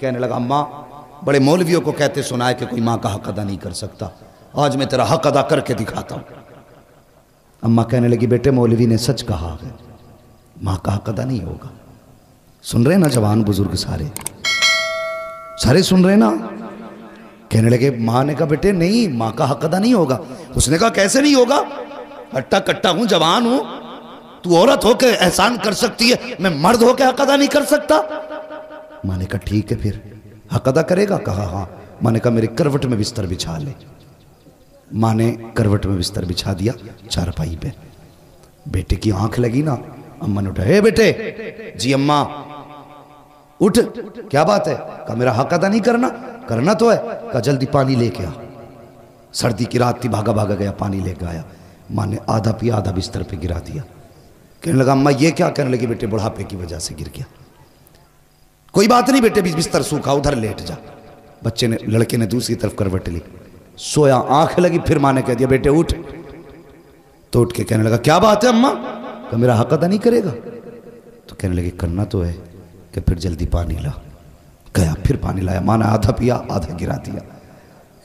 कहने लगा अम्मा, बड़े मौलवियों को कहते सुना है कि कोई माँ का हक अदा नहीं कर सकता, आज मैं तेरा हक अदा करके दिखाता हूँ। अम्मा कहने लगी बेटे मौलवी ने सच कहा है, माँ का हक अदा नहीं होगा। सुन रहे ना जवान बुजुर्ग सारे सारे सुन रहे ना। कहने लगे, माँ ने कहा बेटे नहीं, माँ का हक अदा नहीं होगा। उसने कहा कैसे नहीं होगा, हट्टा कट्टा हूं, जवान हूं, तू औरत होके एहसान कर सकती है, मैं मर्द होके हक अदा नहीं कर सकता। माँ ने कहा ठीक है फिर हक अदा करेगा। कहा हाँ। माँ ने कहा मेरे करवट में बिस्तर बिछा ले। माँ ने करवट में बिस्तर बिछा दिया चारपाई पे। बेटे की आंख लगी ना, अम्मा ने उठा, हे बेटे। जी अम्मा। उठ, क्या बात है? कहा मेरा हक अदा नहीं करना। करना तो है। कहा जल्दी पानी लेके आ। सर्दी की रात थी, भागा भागा गया, पानी लेके आया। माँ ने आधा पिया, आधा बिस्तर पे गिरा दिया। कहने लगा अम्मा ये क्या? कहने लगी बेटे बुढ़ापे की वजह से गिर गया। कोई बात नहीं बेटे, बिस्तर सूखा, उधर लेट जा। बच्चे ने, लड़के ने दूसरी तरफ करवट ली, सोया, आंख लगी। फिर माँ ने कह दिया बेटे उठ। तो उठ के कहने लगा क्या बात है अम्मा? तो मेरा हक अदा नहीं करेगा? तो कहने लगी करना तो है कि फिर जल्दी पानी ला। गया, फिर पानी लाया। माँ ने आधा पिया, आधा गिरा दिया।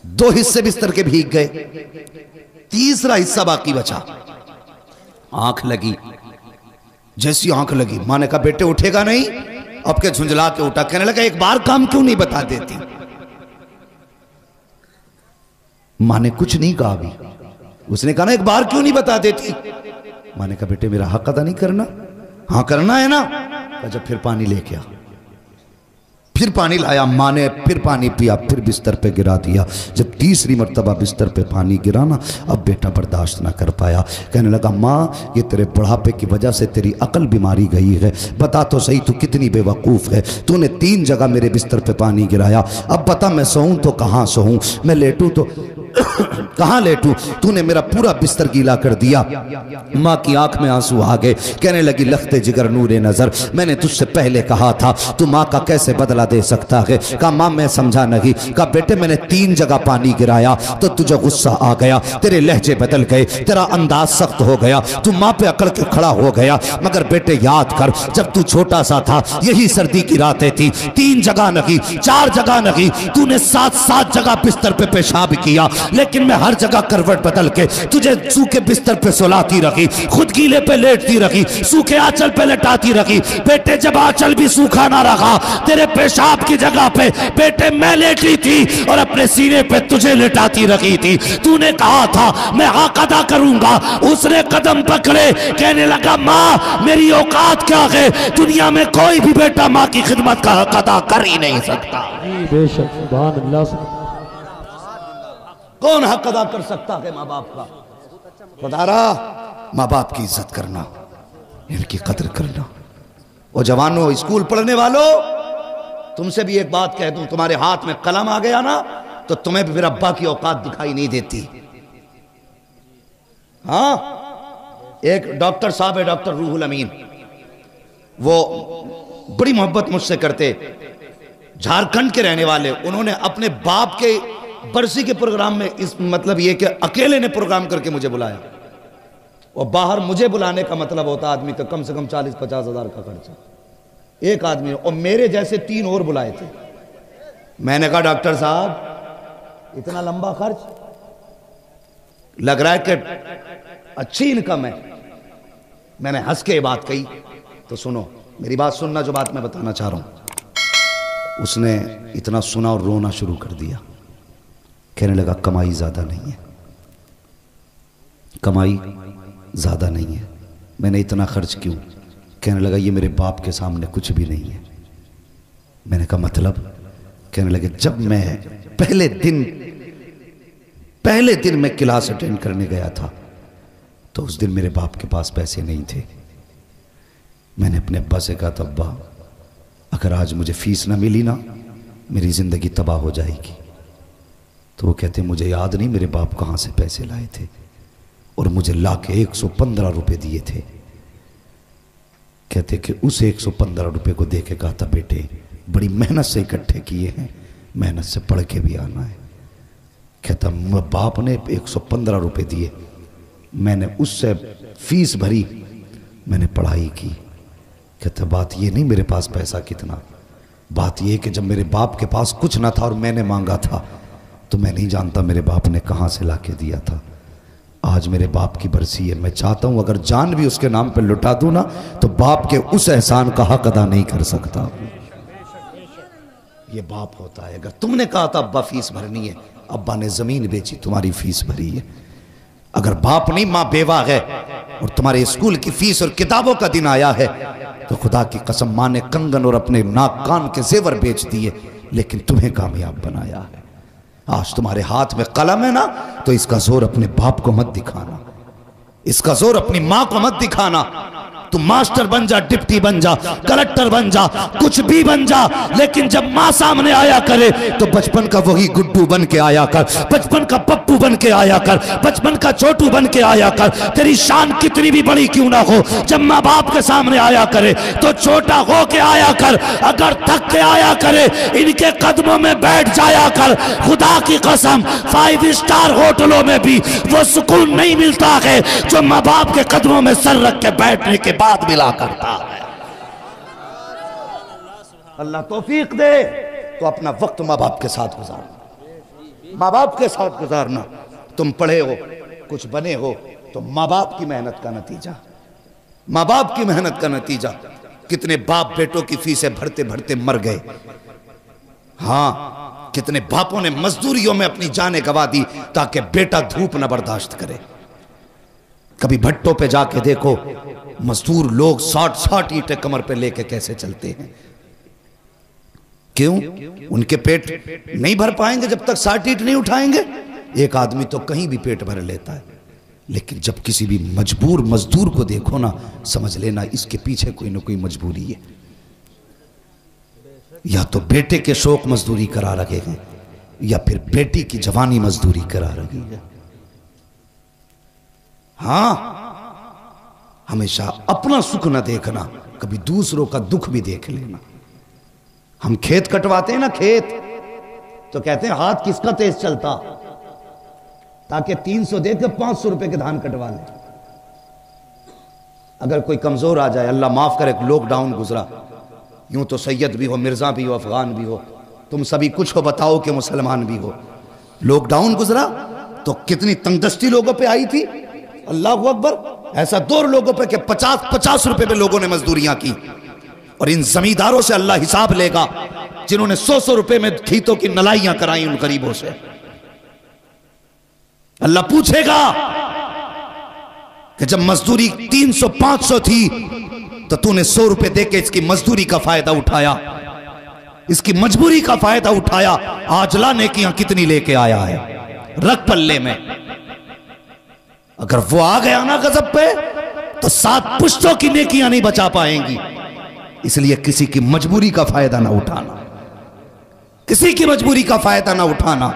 2 हिस्से बिस्तर के भीग गए, तीसरा हिस्सा बाकी बचा। आंख लगी, जैसी आंख लगी माँ ने कहा बेटे उठेगा नहीं? अब के झुंझला के उठा। कहने लगा एक बार काम क्यों नहीं बता देती? माँ ने कुछ नहीं कहा अभी। उसने कहा ना एक बार क्यों नहीं बता देती? माँ ने कहा बेटे मेरा हक अदा नहीं करना? हाँ करना है ना। जब फिर पानी लेके आ। फिर पानी लाया। माँ ने फिर पानी पिया, फिर बिस्तर पे गिरा दिया। जब तीसरी मर्तबा बिस्तर पे पानी गिरा ना, अब बेटा बर्दाश्त ना कर पाया। कहने लगा माँ ये तेरे बुढ़ापे की वजह से तेरी अकल बीमारी गई है। बता तो सही तू कितनी बेवकूफ़ है। तूने 3 जगह मेरे बिस्तर पे पानी गिराया। अब बता मैं सोऊं तो कहाँ सोऊं, मैं लेटूं तो कहाँ लेटूं? तूने मेरा पूरा बिस्तर गीला कर दिया। माँ की आंख में आंसू आ गए। कहने लगी लखते जिगर नूरे नजर, मैंने तुझसे पहले कहा था तू माँ का कैसे बदला दे सकता है। कहा माँ मैं समझा नहीं। कहा बेटे मैंने 3 जगह पानी गिराया तो तुझे गुस्सा आ गया, तेरे लहजे बदल गए, तेरा अंदाज सख्त हो गया, तू माँ पे अकड़ के खड़ा हो गया। मगर बेटे याद कर जब तू छोटा सा था यही सर्दी की रातें थी, 3 जगह नहीं 4 जगह नहीं, तूने 7 जगह बिस्तर पे पेशाब किया, लेकिन मैं हर जगह करवट बदल के तुझे सूखे बिस्तर पे सुलाती रखी, खुद गीले पे लेटती रखी, सूखे आंचल पे लेटाती रखी। बेटे जब आंचल भी सूखा ना रखा, तेरे पेशाब की जगह पे बेटे मैं लेटी थी और अपने सीने पे तुझे लेटाती रखी थी। तूने कहा था मैं हक अदा करूंगा, उसने कदम पकड़े। कहने लगा माँ मेरी औकात क्या है, दुनिया में कोई भी बेटा माँ की खिदमत का हक अदा कर ही नहीं सकता। बेशक सुभान अल्लाह। कौन हक अदा कर सकता है माँ बाप का? खुदारा माँ बाप की इज्जत करना, इनकी कदर करना। और जवानों स्कूल पढ़ने वालों, तुमसे भी एक बात कह दूं, तुम्हारे हाथ में कलम आ गया ना तो तुम्हें भी फिर अब्बा की औकात दिखाई नहीं देती। हाँ, एक डॉक्टर साहब है, डॉक्टर रूहुल अमीन, वो बड़ी मोहब्बत मुझसे करते, झारखंड के रहने वाले। उन्होंने अपने बाप के बरसी के प्रोग्राम में इस मतलब ये कि अकेले ने प्रोग्राम करके मुझे बुलाया। और बाहर मुझे बुलाने का मतलब होता आदमी का कम से कम 40-50 हज़ार का खर्चा एक आदमी, और मेरे जैसे 3 और बुलाए थे। मैंने कहा डॉक्टर साहब इतना लंबा खर्च, लग रहा है कि अच्छी इनकम है। मैंने हंस के बात कही। तो सुनो मेरी बात, सुनना जो बात मैं बताना चाह रहा हूं। उसने इतना सुना और रोना शुरू कर दिया। कहने लगा कमाई ज्यादा नहीं है, कमाई ज्यादा नहीं है, मैंने इतना खर्च क्यों? कहने लगा ये मेरे बाप के सामने कुछ भी नहीं है। मैंने कहा मतलब? कहने लगे जब मैं पहले दिन मैं क्लास अटेंड करने गया था तो उस दिन मेरे बाप के पास पैसे नहीं थे। मैंने अपने अब्बा से कहा था अब्बा अगर आज मुझे फीस ना मिली ना मेरी जिंदगी तबाह हो जाएगी। तो वो कहते मुझे याद नहीं मेरे बाप कहाँ से पैसे लाए थे, और मुझे ला के 115 रुपये दिए थे। कहते कि उस 115 रुपये को दे के कहा था बेटे बड़ी मेहनत से इकट्ठे किए हैं, मेहनत से पढ़ के भी आना है। कहता बाप ने 115 रुपये दिए, मैंने उससे फीस भरी, मैंने पढ़ाई की। कहता बात ये नहीं मेरे पास पैसा कितना, बात यह कि जब मेरे बाप के पास कुछ ना था और मैंने मांगा था तो मैं नहीं जानता मेरे बाप ने कहाँ से ला के दिया था। आज मेरे बाप की बरसी है, मैं चाहता हूँ अगर जान भी उसके नाम पे लुटा दूँ ना तो बाप के उस एहसान का हक अदा नहीं कर सकता। ये बाप होता है। अगर तुमने कहा था अब्बा फीस भरनी है, अब्बा ने ज़मीन बेची, तुम्हारी फीस भरी है। अगर बाप नहीं, माँ बेवा है और तुम्हारे स्कूल की फीस और किताबों का दिन आया है तो खुदा की कसम माँ ने कंगन और अपने नाक कान के जेवर बेच दिए लेकिन तुम्हें कामयाब बनाया है। आज तुम्हारे हाथ में कलम है ना तो इसका जोर अपने बाप को मत दिखाना, इसका जोर अपनी माँ को मत दिखाना। तू मास्टर बन जा, डिप्टी बन जा, कलेक्टर बन जा, कुछ भी बन जा, लेकिन जब माँ सामने आया करे तो बचपन का वही गुड्डू बन के आया कर, बचपन का पप्पू बन के आया कर, बचपन का छोटू बन के आया कर। तेरी शान कितनी भी बड़ी क्यों ना हो, जब माँ बाप के सामने आया करे तो छोटा हो के आया कर। अगर थक के आया करे इनके कदमों में बैठ जाया कर। खुदा की कसम 5 स्टार होटलों में भी वो सुकून नहीं मिलता है जो माँ बाप के कदमों में सर रख के बैठने के बाद मिला करता है। अल्लाह तौफीक दे तो अपना वक्त माँ बाप के साथ गुजारना, माँ बाप के साथ गुजारना। तुम पढ़े हो, कुछ बने हो तो माँ बाप की मेहनत का नतीजा, माँ बाप की मेहनत का नतीजा। कितने बाप बेटों की फीसें भरते भरते मर गए। हाँ, कितने बापों ने मजदूरियों में अपनी जानें गवा दी ताकि बेटा धूप न बर्दाश्त करे। कभी भट्टों पे जाके देखो मजदूर लोग 60-60 ईंटें कमर पे लेके कैसे चलते हैं। क्यों? उनके पेट नहीं भर पाएंगे जब तक 60 ईंट नहीं उठाएंगे। एक आदमी तो कहीं भी पेट भर लेता है, लेकिन जब किसी भी मजबूर मजदूर को देखो ना समझ लेना इसके पीछे कोई ना कोई मजबूरी है। या तो बेटे के शौक मजदूरी करा रहे हैं या फिर बेटी की जवानी मजदूरी करा रही है। हाँ, हमेशा अपना सुख न देखना, कभी दूसरों का दुख भी देख लेना। हम खेत कटवाते हैं ना, खेत तो कहते हैं हाथ किसका तेज चलता, ताकि 300 देकर 500 रुपए के धान कटवा ले। अगर कोई कमजोर आ जाए, अल्लाह माफ करे, लॉकडाउन गुजरा, यूं तो सैयद भी हो, मिर्जा भी हो, अफगान भी हो, तुम सभी कुछ हो, बताओ कि मुसलमान भी हो। लॉकडाउन गुजरा तो कितनी तंगदस्ती लोगों पे आई थी। अल्लाह अकबर, ऐसा दौर लोगों पे कि 50-50 रुपए पे लोगों ने मजदूरियां की। और इन जमींदारों से अल्लाह हिसाब लेगा जिन्होंने 100-100 रुपए में खेतों की नलाइयां कराई उन गरीबों से। अल्लाह पूछेगा कि जब मजदूरी 300-500 थी तो तूने 100 रुपए देके इसकी मजदूरी का फायदा उठाया, इसकी मजबूरी का फायदा उठाया। आज ला नेकियां कितनी लेके आया है, रख पल्ले में। अगर वो आ गया ना गजब पे तो 7 पुश्तों की नेकियां नहीं बचा पाएंगी। इसलिए किसी की मजबूरी का फायदा ना उठाना, किसी की मजबूरी का फायदा ना उठाना।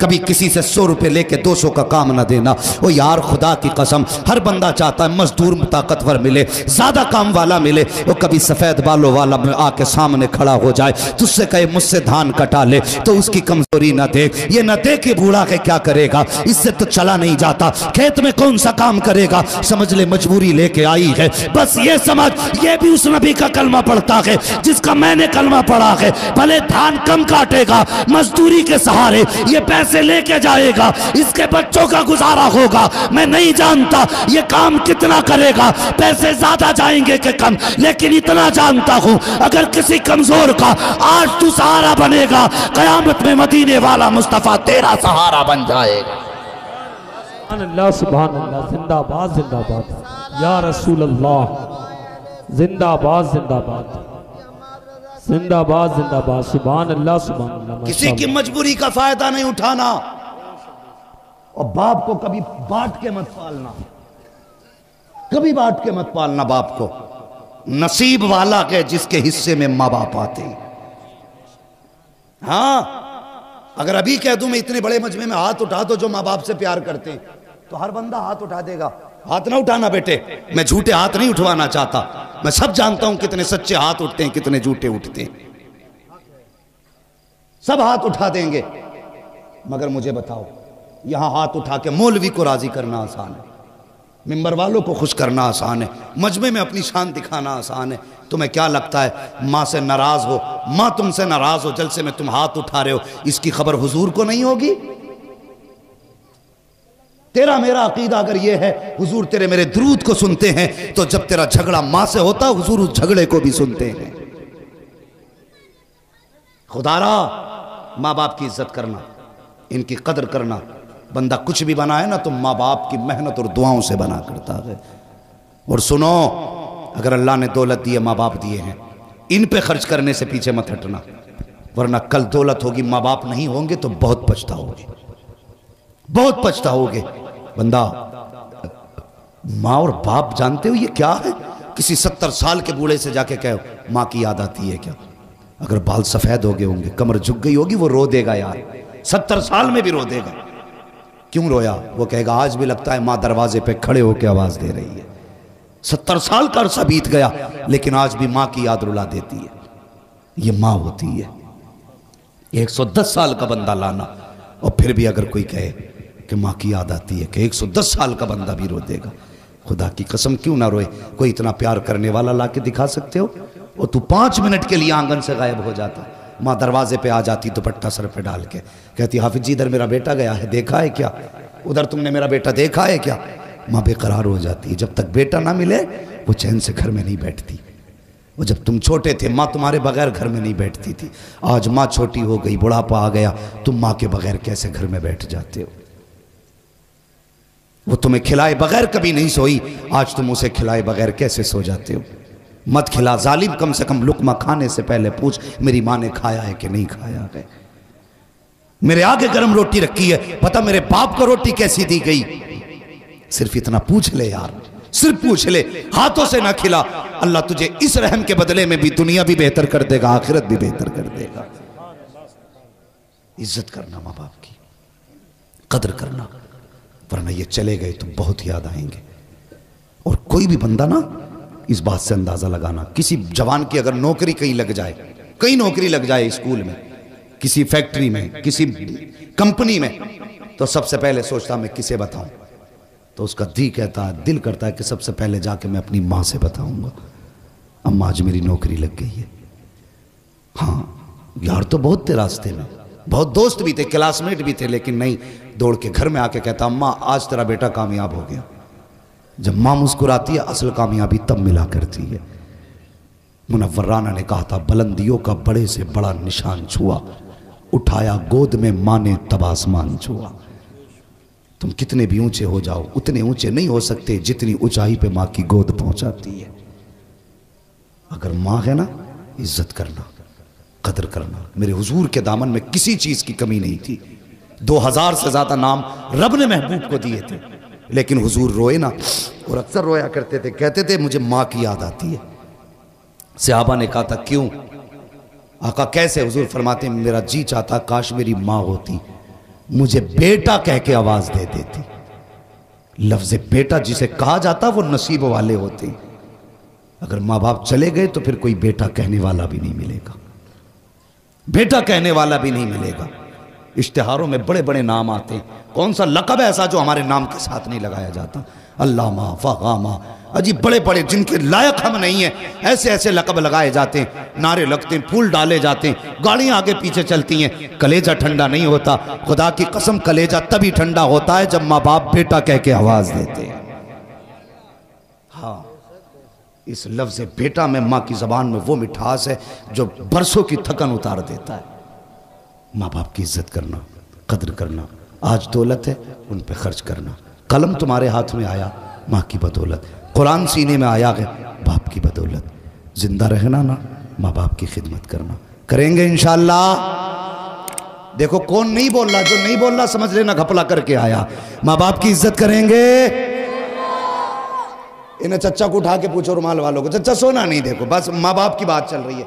कभी किसी से 100 रुपए लेके 200 का काम ना देना। ओ यार, खुदा की कसम, हर बंदा चाहता है मजदूर ताकतवर मिले, ज्यादा काम वाला मिले। वो कभी सफेद बालों वाला आके सामने खड़ा हो जाए, तुझसे कहे मुझसे धान कटा ले, तो उसकी कमजोरी ना देख। ये ना देख कि बूढ़ा के क्या करेगा, इससे तो चला नहीं जाता, खेत में कौन सा काम करेगा। समझ ले मजबूरी लेके आई है, बस ये समझ ये भी उस नबी का कलमा पढ़ता है जिसका मैंने कलमा पढ़ा है। भले धान कम काटेगा, मजदूरी के सहारे ये पैसे से लेके जाएगा, इसके बच्चों का गुजारा होगा। मैं नहीं जानता ये काम कितना करेगा, पैसे ज्यादा जाएंगे कि कम, लेकिन इतना जानता हूं अगर किसी कमजोर का आज तू सहारा बनेगा, कयामत में मदीने वाला मुस्तफा तेरा सहारा बन जाएगा। अल्लाह सुभान अल्लाह, जिंदाबाद जिंदाबाद या रसूल अल्लाह, जिंदाबाद जिंदाबाद जिंदाबाद जिंदाबाद, सुभान अल्लाह सुभान अल्लाह। किसी की मजबूरी का फायदा नहीं उठाना और बाप को कभी बांट के मत पालना, कभी बांट के मत पालना बाप को। नसीब वाला के जिसके हिस्से में माँ बाप आते हैं। हाँ, अगर अभी कह दूं मैं इतने बड़े मजमे में हाथ उठा दो जो माँ बाप से प्यार करते हैं, तो हर बंदा हाथ उठा देगा। हाथ ना उठाना बेटे, मैं झूठे हाथ नहीं उठवाना चाहता। मैं सब जानता हूं कितने सच्चे हाथ उठते हैं, कितने झूठे उठते हैं। सब हाथ उठा देंगे, मगर मुझे बताओ, यहां हाथ उठा के मौलवी को राजी करना आसान है, मिंबर वालों को खुश करना आसान है, मजमे में अपनी शान दिखाना आसान है, तुम्हें क्या लगता है माँ से नाराज हो, माँ तुमसे नाराज हो, जलसे में तुम हाथ उठा रहे हो, इसकी खबर हुजूर को नहीं होगी? तेरा मेरा अकीदा अगर ये है हुजूर तेरे मेरे दुरूद को सुनते हैं, तो जब तेरा झगड़ा माँ से होता हुजूर उस झगड़े को भी सुनते हैं। खुदारा माँ बाप की इज्जत करना, इनकी कदर करना। बंदा कुछ भी बना है ना तो माँ बाप की मेहनत और दुआओं से बना करता है। और सुनो, अगर अल्लाह ने दौलत दी है, माँ बाप दिए हैं, इन पे खर्च करने से पीछे मत हटना, वरना कल दौलत होगी माँ बाप नहीं होंगे तो बहुत पछताओगे, बहुत पछताओगे। बंदा माँ और बाप जानते हो ये क्या है? किसी 70 साल के बूढ़े से जाके कहो माँ की याद आती है क्या? अगर बाल सफेद हो गए होंगे, कमर झुक गई होगी, वो रो देगा यार, 70 साल में भी रो देगा। क्यों रोया? वो कहेगा आज भी लगता है माँ दरवाजे पे खड़े होकर आवाज दे रही है। 70 साल का अरसा बीत गया लेकिन आज भी माँ की याद रुला देती है। ये माँ होती है। 110 साल का बंदा लाना और फिर भी अगर कोई कहे कि माँ की याद आती है, कि 110 साल का बंदा भी रो देगा। खुदा की कसम क्यों ना रोए? कोई इतना प्यार करने वाला ला के दिखा सकते हो? और तू 5 मिनट के लिए आंगन से गायब हो जाता, माँ दरवाजे पे आ जाती दुपट्टा सर पे डाल के, कहती हाफिज जी इधर मेरा बेटा गया है, देखा है क्या? उधर तुमने मेरा बेटा देखा है क्या? माँ बेकरार हो जाती है। जब तक बेटा ना मिले वो चैन से घर में नहीं बैठती। वो जब तुम छोटे थे माँ तुम्हारे बगैर घर में नहीं बैठती थी। आज माँ छोटी हो गई, बुढ़ापा आ गया, तुम माँ के बगैर कैसे घर में बैठ जाते हो? वो तुम्हें खिलाए बगैर कभी नहीं सोई, आज तुम उसे खिलाए बगैर कैसे सो जाते हो? मत खिला जालिम, कम से कम लुकमा खाने से पहले पूछ मेरी माँ ने खाया है कि नहीं खाया है। मेरे आगे गर्म रोटी रखी है, पता मेरे बाप को रोटी कैसी दी गई? सिर्फ इतना पूछ ले यार, सिर्फ पूछ ले। हाथों से ना खिला, अल्लाह तुझे इस रहम के बदले में भी दुनिया भी बेहतर कर देगा, आखिरत भी बेहतर कर देगा। इज्जत करना माँ बाप की, कदर करना, वरना ये चले गए तो बहुत याद आएंगे। और कोई भी बंदा ना इस बात से अंदाजा लगाना, किसी जवान की अगर नौकरी कहीं लग जाए, कहीं नौकरी लग जाए, स्कूल में, किसी फैक्ट्री में, किसी कंपनी में, तो सबसे पहले सोचता मैं किसे बताऊं? तो उसका दिल करता है कि सबसे पहले जाके मैं अपनी माँ से बताऊंगा, अम्मा आज मेरी नौकरी लग गई है। हाँ यार तो बहुत थे रास्ते में, बहुत दोस्त भी थे, क्लासमेट भी थे, लेकिन नहीं, दौड़ के घर में आके कहता अम्मा आज तेरा बेटा कामयाब हो गया। जब माँ मुस्कुराती है असल कामयाबी तब मिला करती है। मुनव्वर राना ने कहा था बुलंदियों का बड़े से बड़ा निशान छुआ, उठाया गोद में माँ ने तब आसमान छुआ। तुम कितने भी ऊंचे हो जाओ उतने ऊंचे नहीं हो सकते जितनी ऊंचाई पे माँ की गोद पहुंचाती है। अगर माँ है ना, इज्जत करना, कदर करना। मेरे हुजूर के दामन में किसी चीज की कमी नहीं थी। 2000 से ज्यादा नाम रब ने महबूब को दिए थे, लेकिन हुजूर रोए ना, और अक्सर रोया करते थे, कहते थे मुझे माँ की याद आती है। सहाबा ने कहा था क्यों? आका कैसे? हुजूर फरमाते मेरा जी चाहता काश मेरी माँ होती, मुझे बेटा कह के आवाज दे देती। लफ्ज बेटा जिसे कहा जाता वो नसीब वाले होते। अगर माँ बाप चले गए तो फिर कोई बेटा कहने वाला भी नहीं मिलेगा, बेटा कहने वाला भी नहीं मिलेगा। इश्तिहारों में बड़े बड़े नाम आते हैं, कौन सा लक़ब ऐसा जो हमारे नाम के साथ नहीं लगाया जाता? अल्लामा, फ़ग़ामा, अजीब बड़े बड़े जिनके लायक हम नहीं हैं, ऐसे ऐसे लक़ब लगाए जाते हैं, नारे लगते हैं, फूल डाले जाते हैं, गाड़ियाँ आगे पीछे चलती हैं, कलेजा ठंडा नहीं होता। खुदा की कसम कलेजा तभी ठंडा होता है जब माँ बाप बेटा कह के आवाज़ देते हैं। हाँ, इस लफ्ज़ बेटा में माँ की ज़बान में वो मिठास है जो बरसों की थकन उतार देता है। माँ बाप की इज्जत करना, कदर करना। आज दौलत है उन पे खर्च करना। कलम तुम्हारे हाथ में आया माँ की बदौलत, कुरान सीने में आया है बाप की बदौलत। जिंदा रहना ना, माँ बाप की खिदमत करना। करेंगे इंशाअल्लाह। देखो कौन नहीं बोल रहा, जो नहीं बोल रहा समझ लेना घपला करके आया। माँ बाप की इज्जत करेंगे। इन्हें चच्चा को उठा के पूछो रुमाल वालों को, चच्चा सोना नहीं, देखो बस माँ बाप की बात चल रही है।